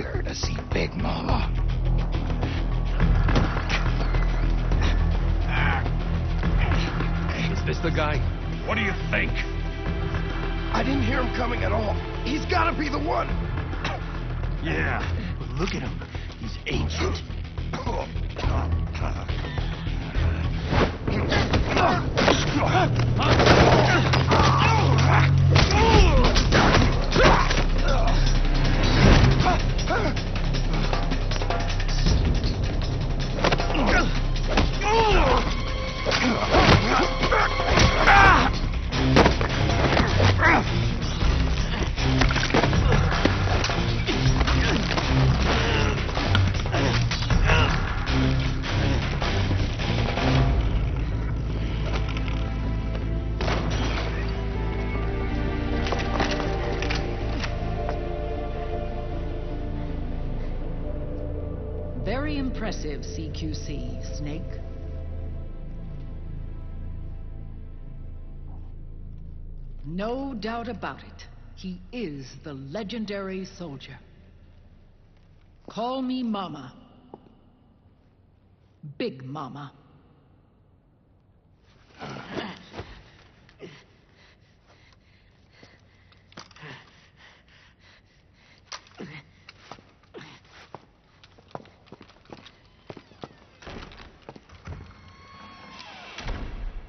eager to see Big Mama. Is this the guy? What do you think? I didn't hear him coming at all. He's gotta be the one. Yeah, but look at him. He's ancient. Very impressive, CQC, Snake. No doubt about it. He is the legendary soldier. Call me Mama. Big Mama.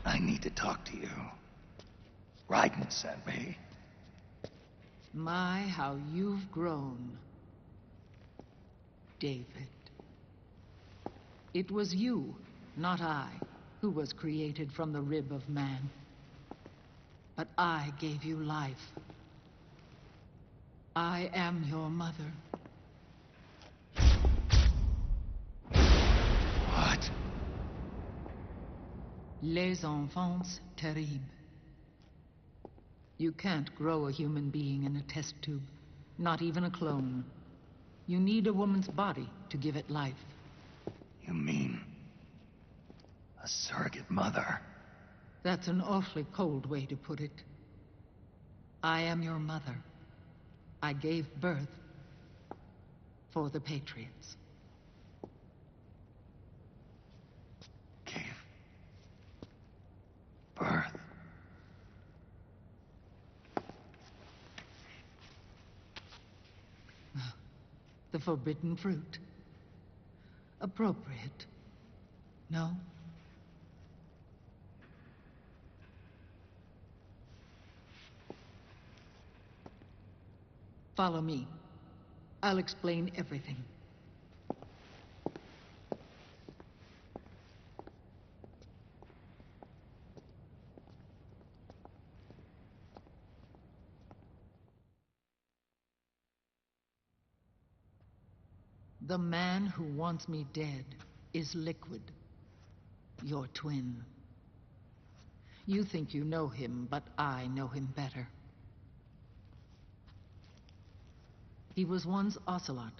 I need to talk to you. Raiden sent me. My, how you've grown, David. It was you, not I, who was created from the rib of man. But I gave you life. I am your mother. What? Les enfants terribles. You can't grow a human being in a test tube, not even a clone. You need a woman's body to give it life. You mean a surrogate mother? That's an awfully cold way to put it. I am your mother. I gave birth for the Patriots. Gave birth. The forbidden fruit. Appropriate. No? Follow me. I'll explain everything. The man who wants me dead is Liquid, your twin. You think you know him, but I know him better. He was once Ocelot,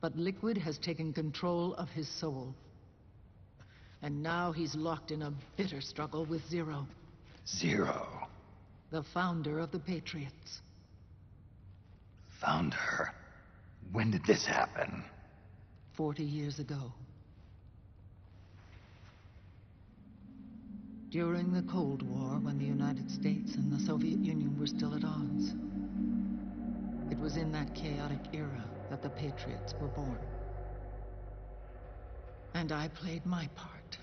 but Liquid has taken control of his soul. And now he's locked in a bitter struggle with Zero, Zero. the founder of the Patriots. Found her. When did this happen? 40 years ago. During the Cold War, when the United States and the Soviet Union were still at odds. It was in that chaotic era that the Patriots were born. And I played my part.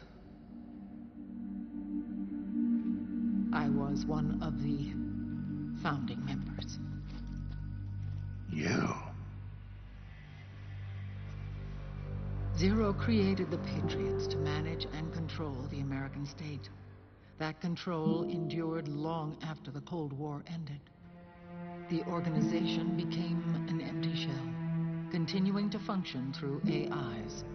I was one of the founding members. You. Zero created the Patriots to manage and control the American state. That control endured long after the Cold War ended. The organization became an empty shell, continuing to function through AIs.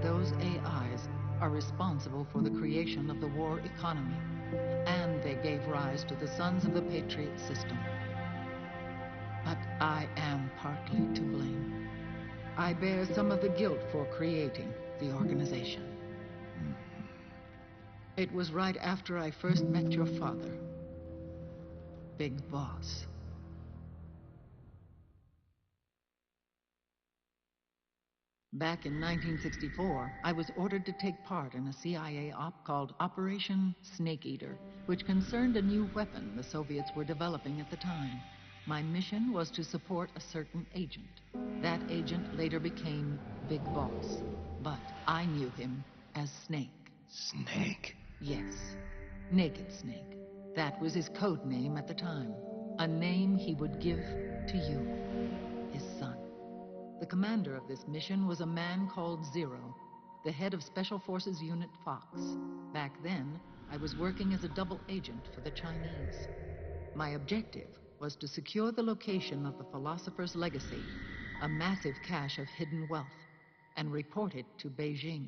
Those AIs are responsible for the creation of the war economy, and they gave rise to the Sons of the Patriot system. But I am partly to blame. I bear some of the guilt for creating the organization. It was right after I first met your father, Big Boss. Back in 1964, I was ordered to take part in a CIA op called Operation Snake Eater, which concerned a new weapon the Soviets were developing at the time. My mission was to support a certain agent. That agent later became Big Boss, but I knew him as Snake. Snake? Yes, Naked Snake. That was his code name at the time. A name he would give to you, his son. The commander of this mission was a man called Zero, the head of Special Forces Unit Fox. Back then, I was working as a double agent for the Chinese. My objective was to secure the location of the Philosopher's Legacy, a massive cache of hidden wealth, and report it to Beijing.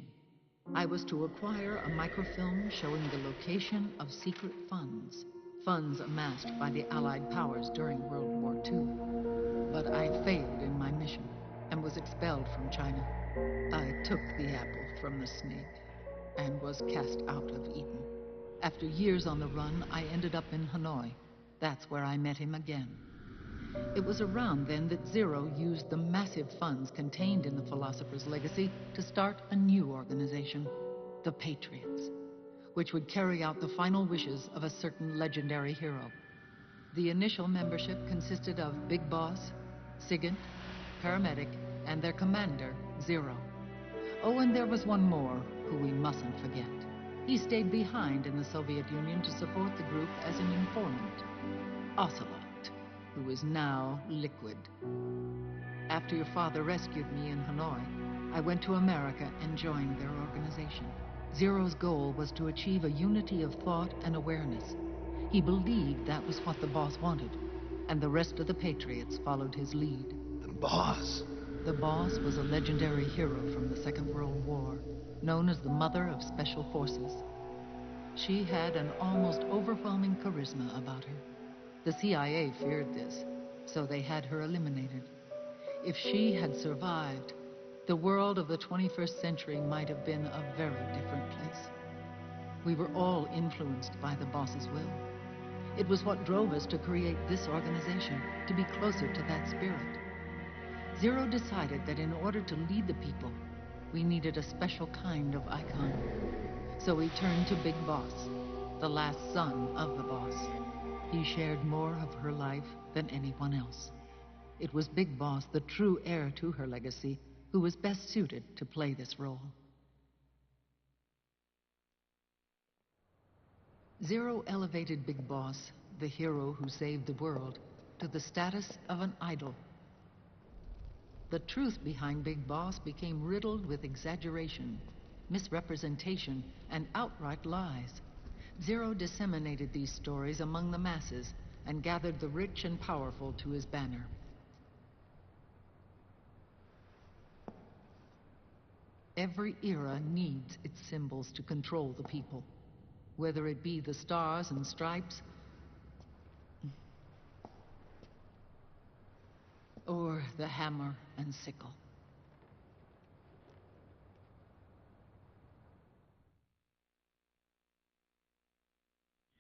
I was to acquire a microfilm showing the location of secret funds, funds amassed by the Allied powers during World War II. But I failed in my mission and was expelled from China. I took the apple from the snake and was cast out of Eden. After years on the run, I ended up in Hanoi. That's where I met him again. It was around then that Zero used the massive funds contained in the Philosopher's Legacy to start a new organization, the Patriots, which would carry out the final wishes of a certain legendary hero. The initial membership consisted of Big Boss, Sigint, Paramedic, and their commander, Zero. Oh, and there was one more who we mustn't forget. He stayed behind in the Soviet Union to support the group as an informant, Ocelot, who is now Liquid. After your father rescued me in Hanoi, I went to America and joined their organization. Zero's goal was to achieve a unity of thought and awareness. He believed that was what the boss wanted, and the rest of the Patriots followed his lead. The boss? The boss was a legendary hero from the Second World War, known as the Mother of Special Forces. She had an almost overwhelming charisma about her. The CIA feared this, so they had her eliminated. If she had survived, the world of the 21st century might have been a very different place. We were all influenced by the boss's will. It was what drove us to create this organization, to be closer to that spirit. Zero decided that in order to lead the people, we needed a special kind of icon. So he turned to Big Boss, the last son of the boss. He shared more of her life than anyone else. It was Big Boss, the true heir to her legacy, who was best suited to play this role. Zero elevated Big Boss, the hero who saved the world, to the status of an idol. The truth behind Big Boss became riddled with exaggeration, misrepresentation, and outright lies. Zero disseminated these stories among the masses and gathered the rich and powerful to his banner. Every era needs its symbols to control the people, whether it be the stars and stripes or the hammer and sickle.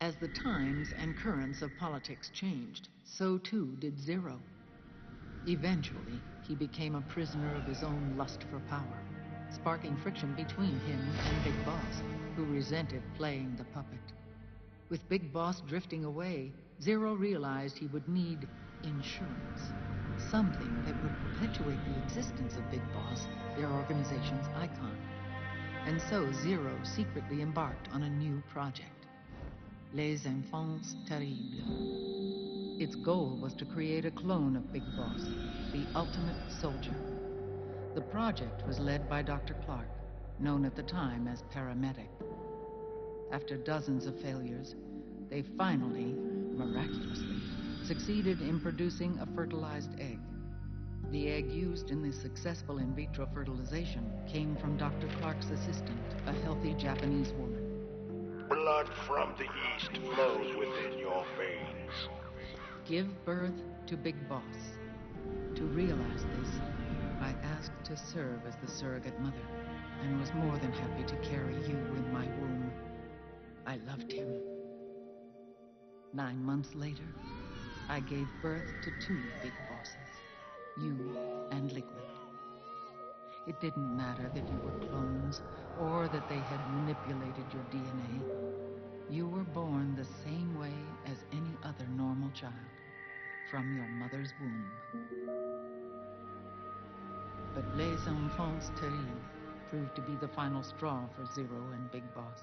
As the times and currents of politics changed, so too did Zero. Eventually, he became a prisoner of his own lust for power, sparking friction between him and Big Boss, who resented playing the puppet. With Big Boss drifting away, Zero realized he would need insurance. Something that would perpetuate the existence of Big Boss, their organization's icon. And so Zero secretly embarked on a new project, Les Enfants Terribles. Its goal was to create a clone of Big Boss, the ultimate soldier. The project was led by Dr. Clark, known at the time as Paramedic. After dozens of failures, they finally, miraculously, succeeded in producing a fertilized egg. The egg used in the successful in vitro fertilization came from Dr. Clark's assistant, a healthy Japanese woman. Blood from the east flows within your veins. Give birth to Big Boss. To realize this, I asked to serve as the surrogate mother, and was more than happy to carry you in my womb. I loved him. 9 months later, I gave birth to 2 Big Bosses, you and Liquid. It didn't matter that you were clones or that they had manipulated your DNA. You were born the same way as any other normal child, from your mother's womb. But Les Enfants Terribles proved to be the final straw for Zero and Big Boss.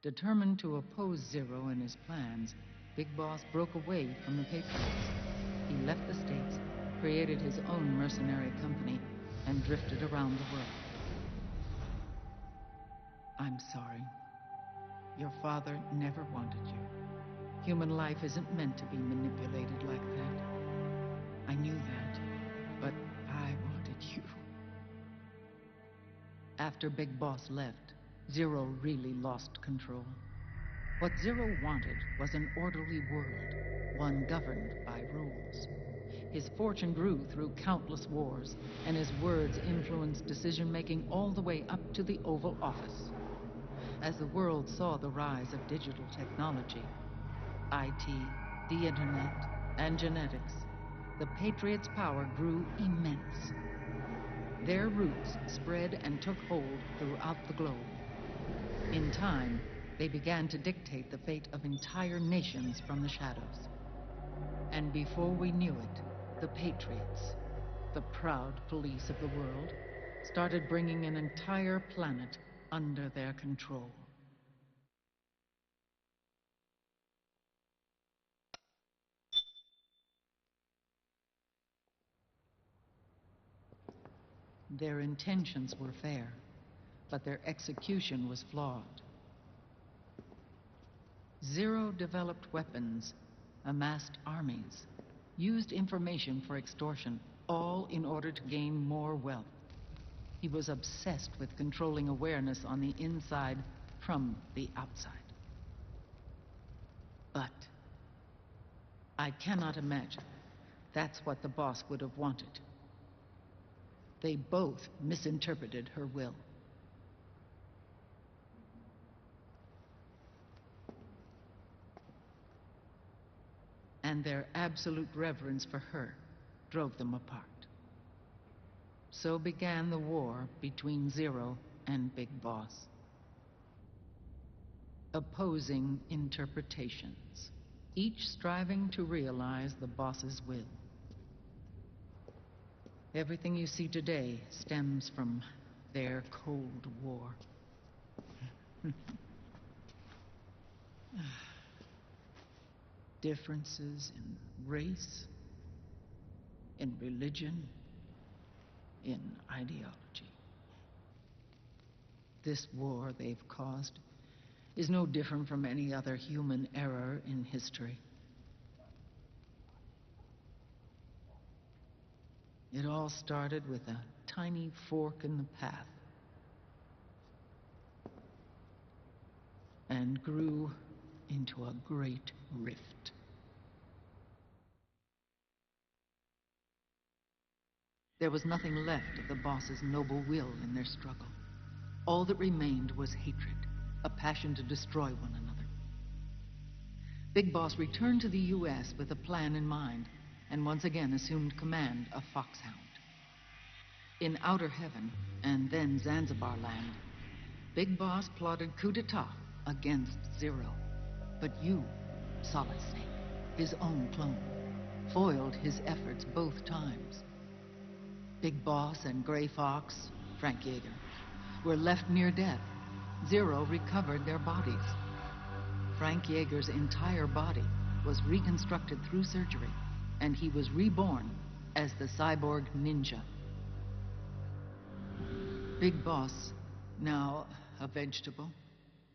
Determined to oppose Zero and his plans, Big Boss broke away from the Patriots. He left the States, created his own mercenary company, and drifted around the world. I'm sorry. Your father never wanted you. Human life isn't meant to be manipulated like that. I knew that, but I wanted you. After Big Boss left, Zero really lost control. What Zero wanted was an orderly world, one governed by rules. His fortune grew through countless wars, and his words influenced decision-making all the way up to the Oval Office. As the world saw the rise of digital technology, IT, the internet, and genetics, the Patriots' power grew immense. Their roots spread and took hold throughout the globe. In time, they began to dictate the fate of entire nations from the shadows. And before we knew it, the Patriots, the proud police of the world, started bringing an entire planet under their control. Their intentions were fair, but their execution was flawed. Zero developed weapons, amassed armies, used information for extortion, all in order to gain more wealth. He was obsessed with controlling awareness on the inside from the outside. But I cannot imagine that's what the boss would have wanted. They both misinterpreted her will. And their absolute reverence for her drove them apart. So began the war between Zero and Big Boss. Opposing interpretations, each striving to realize the boss's will. Everything you see today stems from their Cold War. Differences in race, in religion, in ideology. This war they've caused is no different from any other human error in history. It all started with a tiny fork in the path and grew into a great rift. There was nothing left of the boss's noble will in their struggle. All that remained was hatred, a passion to destroy one another. Big Boss returned to the U.S. with a plan in mind, and once again assumed command of Foxhound. In Outer Heaven, and then Zanzibar Land, Big Boss plotted coup d'etat against Zero. But you, Solid Snake, his own clone, foiled his efforts both times. Big Boss and Gray Fox, Frank Yeager, were left near death. Zero recovered their bodies. Frank Yeager's entire body was reconstructed through surgery, and he was reborn as the cyborg ninja. Big Boss, now a vegetable,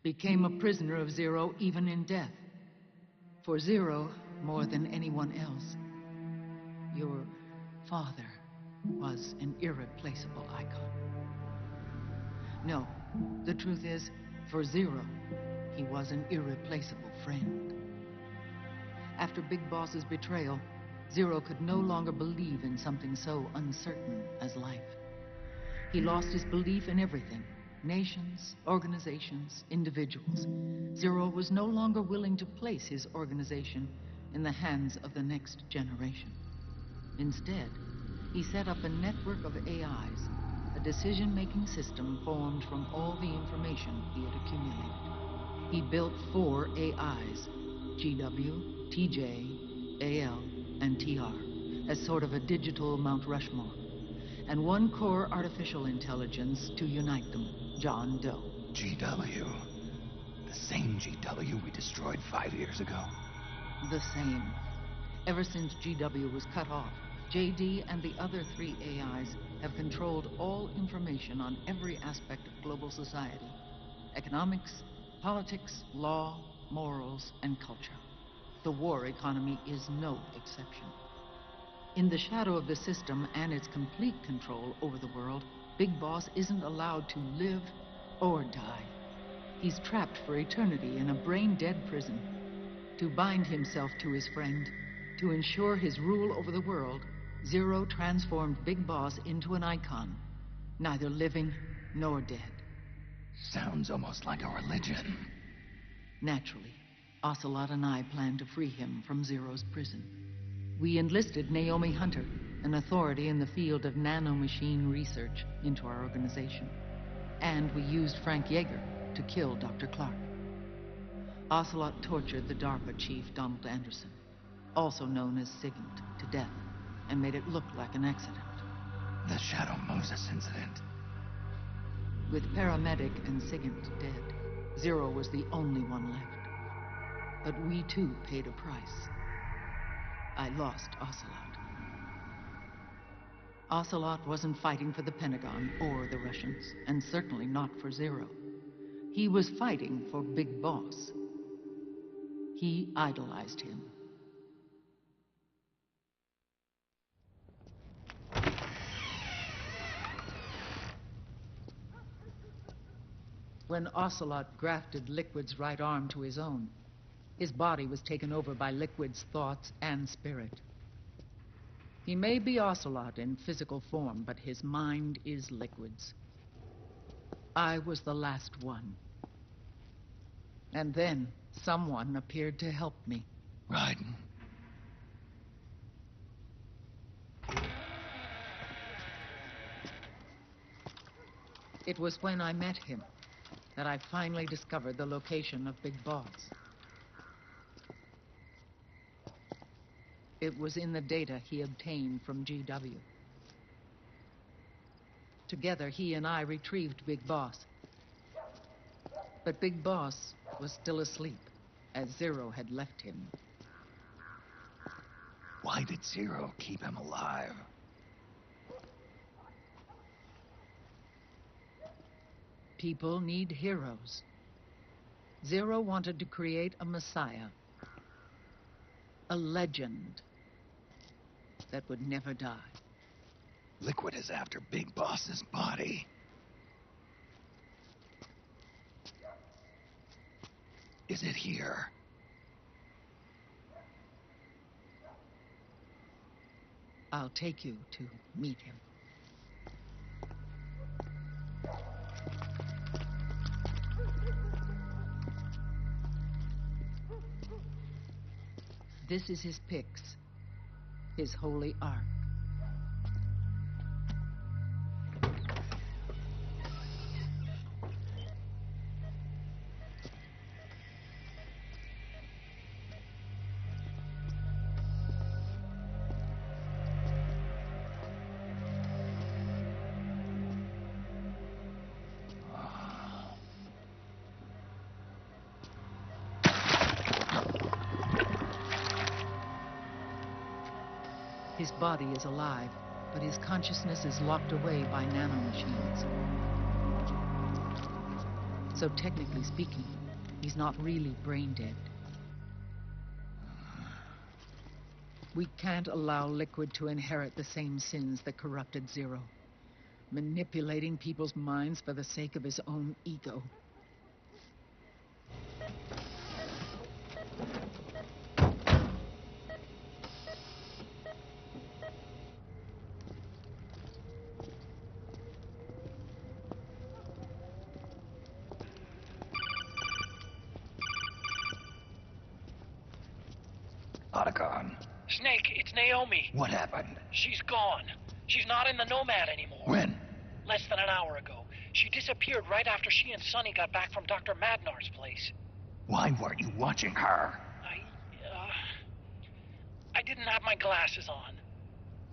became a prisoner of Zero even in death. For Zero, more than anyone else, your father was an irreplaceable icon. No, the truth is, for Zero, he was an irreplaceable friend. After Big Boss's betrayal, Zero could no longer believe in something so uncertain as life. He lost his belief in everything. Nations, organizations, individuals. Zero was no longer willing to place his organization in the hands of the next generation. Instead, He set up a network of AIs, a decision-making system formed from all the information he had accumulated. He built 4 AIs, GW, TJ, AL, and TR, as sort of a digital Mount Rushmore, and 1 core artificial intelligence to unite them, John Doe. GW. The same GW we destroyed 5 years ago. The same. Ever since GW was cut off, JD and the other 3 AIs have controlled all information on every aspect of global society. Economics, politics, law, morals, and culture. The war economy is no exception. In the shadow of the system and its complete control over the world, Big Boss isn't allowed to live or die. He's trapped for eternity in a brain-dead prison. To bind himself to his friend, to ensure his rule over the world, Zero transformed Big Boss into an icon, neither living nor dead. Sounds almost like a religion. Naturally, Ocelot and I plan to free him from Zero's prison. We enlisted Naomi Hunter, an authority in the field of nanomachine research, into our organization. And we used Frank Yeager to kill Dr. Clark. Ocelot tortured the DARPA chief, Donald Anderson, also known as Sigint, to death, and made it look like an accident. The Shadow Moses incident. With Paramedic and Sigint dead, Zero was the only one left. But we too paid a price. I lost Ocelot. Ocelot wasn't fighting for the Pentagon or the Russians, and certainly not for Zero. He was fighting for Big Boss. He idolized him. When Ocelot grafted Liquid's right arm to his own, his body was taken over by Liquid's thoughts and spirit. He may be Ocelot in physical form, but his mind is Liquid's. I was the last one. And then someone appeared to help me. Raiden. It was when I met him that I finally discovered the location of Big Boss. It was in the data he obtained from GW. Together, he and I retrieved Big Boss. But Big Boss was still asleep, as Zero had left him. Why did Zero keep him alive? People need heroes. Zero wanted to create a messiah. A legend that would never die. Liquid is after Big Boss's body. Is it here? I'll take you to meet him. This is his pyx, his holy ark. His body is alive, but his consciousness is locked away by nanomachines. So technically speaking, he's not really brain dead. We can't allow Liquid to inherit the same sins that corrupted Zero, manipulating people's minds for the sake of his own ego. Otacon. Snake, it's Naomi. What happened? She's gone. She's not in the Nomad anymore. When? Less than an hour ago. She disappeared right after she and Sonny got back from Dr. Madnar's place. Why weren't you watching her? I didn't have my glasses on.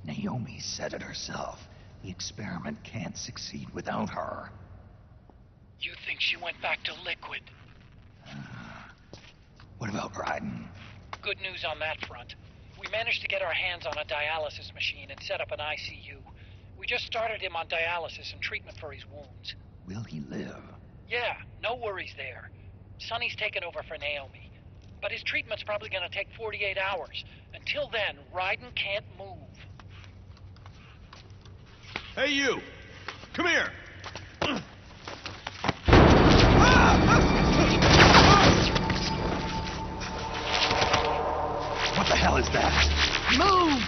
Naomi said it herself. The experiment can't succeed without her. You think she went back to Liquid? What about Raiden? Good news on that front. We managed to get our hands on a dialysis machine and set up an ICU. We just started him on dialysis and treatment for his wounds. Will he live? Yeah, no worries there. Sonny's taken over for Naomi. But his treatment's probably gonna take 48 hours. Until then, Raiden can't move. Hey, you! Come here! What the hell is that? Move!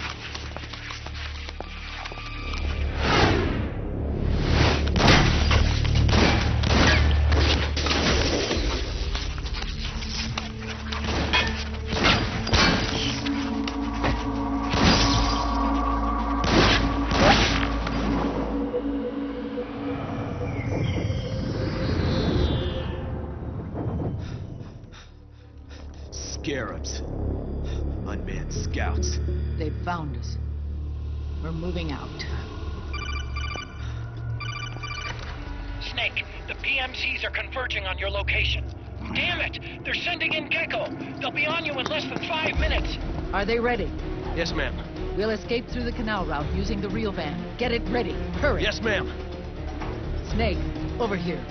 Scarabs. Unmanned scouts. They've found us. We're moving out. Snake, the PMCs are converging on your location. Damn it! They're sending in Gecko! They'll be on you in less than 5 minutes! Are they ready? Yes, ma'am. We'll escape through the canal route using the real van. Get it ready. Hurry. Yes, ma'am. Snake, over here.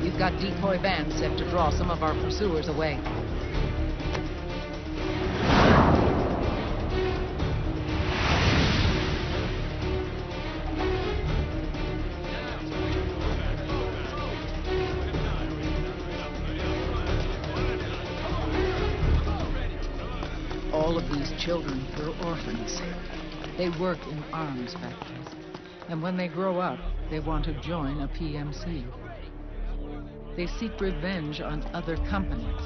We've got decoy vans set to draw some of our pursuers away. All of these children are orphans. They work in arms factories. And when they grow up, they want to join a PMC. They seek revenge on other companies,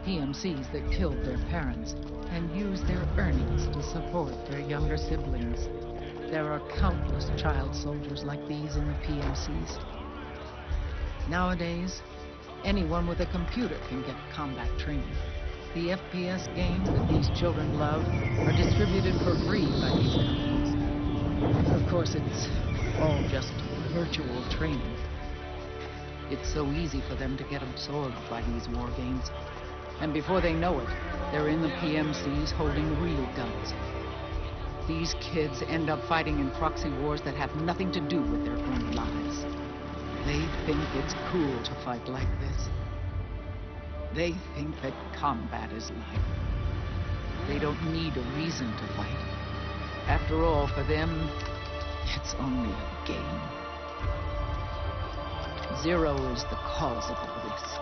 PMCs that killed their parents, and use their earnings to support their younger siblings. There are countless child soldiers like these in the PMCs. Nowadays, anyone with a computer can get combat training. The FPS games that these children love are distributed for free by these companies. Of course, it's all just virtual training. It's so easy for them to get absorbed by these war games. And before they know it, they're in the PMCs holding real guns. These kids end up fighting in proxy wars that have nothing to do with their own lives. They think it's cool to fight like this. They think that combat is life. They don't need a reason to fight. After all, for them, it's only a game. Zero is the cause of all this.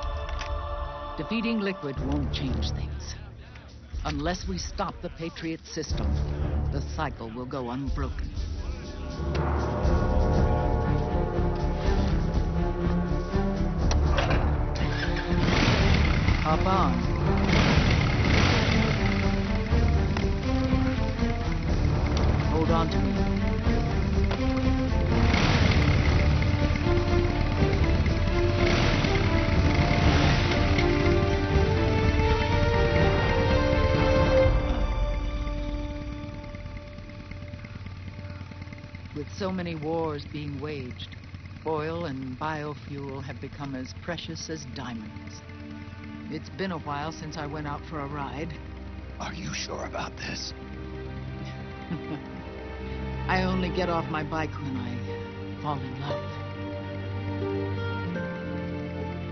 Defeating Liquid won't change things. Unless we stop the Patriot system, the cycle will go unbroken. Hop on. Hold on to me. With so many wars being waged, oil and biofuel have become as precious as diamonds. It's been a while since I went out for a ride. Are you sure about this? I only get off my bike when I fall in love.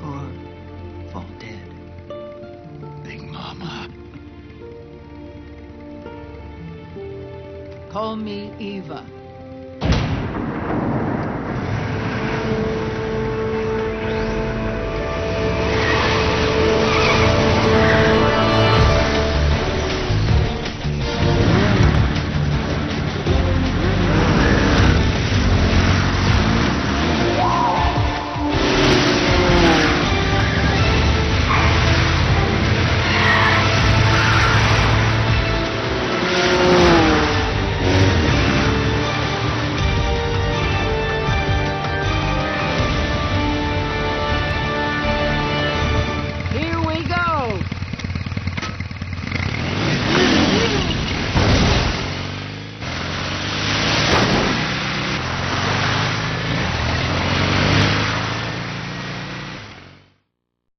Or fall dead. Big Mama. Call me Eva.